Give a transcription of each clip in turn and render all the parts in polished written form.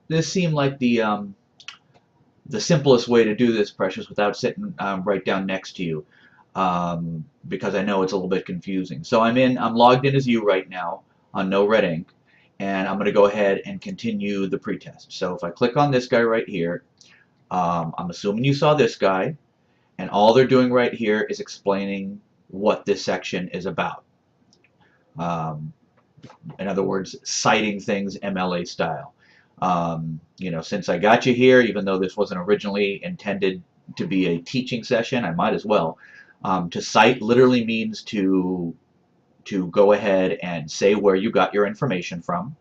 this seemed like the simplest way to do this, Precious, without sitting right down next to you, because I know it's a little bit confusing. So I'm logged in as you right now on NoRedInk, and I'm going to go ahead and continue the pretest. So if I click on this guy right here, I'm assuming you saw this guy, and all they're doing right here is explaining what this section is about. Um, in other words, citing things MLA style. You know, since I got you here, even though this wasn't originally intended to be a teaching session, I might as well. To cite literally means to go ahead and say where you got your information from.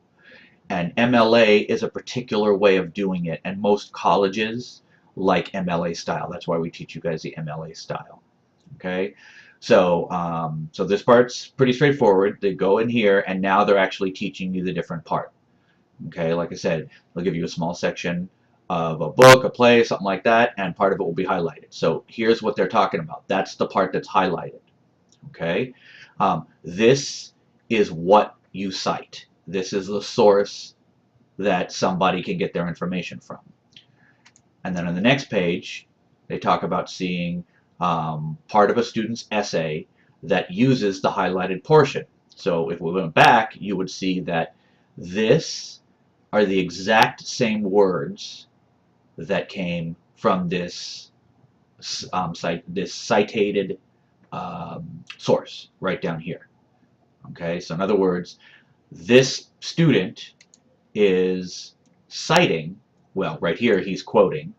And MLA is a particular way of doing it, and most colleges like MLA style. That's why we teach you guys the MLA style. Okay, so so this part's pretty straightforward. They go in here, and now they're actually teaching you the different part. Okay, like I said, they'll give you a small section of a book, a play, something like that, and part of it will be highlighted. So here's what they're talking about. That's the part that's highlighted. Okay, this is what you cite. This is the source that somebody can get their information from. And then on the next page, they talk about seeing part of a student's essay that uses the highlighted portion. So if we went back, you would see that this are the exact same words that came from this cited source right down here. Okay, so in other words, this student is citing, well, right here he's quoting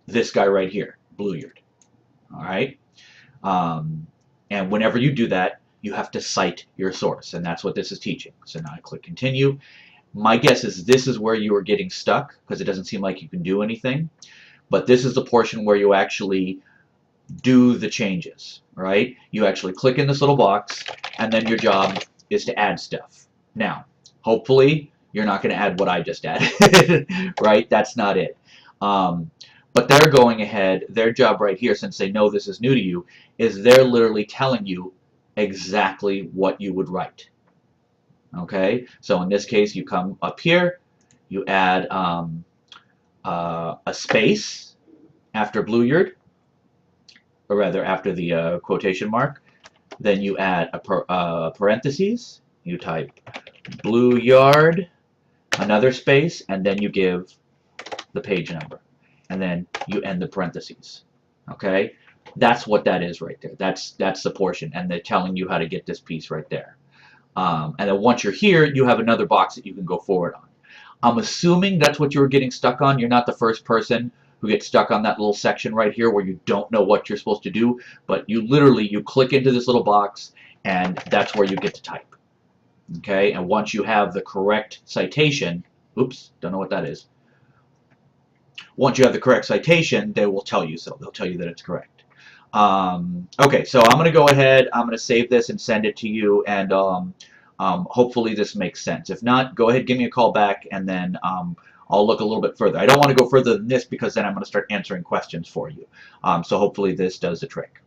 this guy right here, Blueyard. All right, and whenever you do that, you have to cite your source, and that's what this is teaching. So now I click continue. My guess is this is where you are getting stuck because it doesn't seem like you can do anything. But this is the portion where you actually do the changes, right? You actually click in this little box, and then your job is to add stuff. Now, hopefully, you're not going to add what I just added, right? That's not it. But they're going ahead, their job right here, since they know this is new to you, is they're literally telling you exactly what you would write. Okay, so in this case, you come up here, you add a space after Blueyard, or rather after the quotation mark. Then you add a parentheses, you type Blueyard, another space, and then you give the page number. And then you end the parentheses. Okay, that's what that is right there. That's the portion, and they're telling you how to get this piece right there. And then once you're here, you have another box that you can go forward on. I'm assuming that's what you were getting stuck on. You're not the first person who gets stuck on that little section right here where you don't know what you're supposed to do, but you literally, you click into this little box, and that's where you get to type. Okay, and once you have the correct citation, oops, don't know what that is. Once you have the correct citation, they will tell you so. They'll tell you that it's correct. Okay, so I'm going to go ahead, I'm going to save this and send it to you, and hopefully this makes sense. If not, go ahead, give me a call back, and then I'll look a little bit further. I don't want to go further than this because then I'm going to start answering questions for you. So hopefully this does the trick.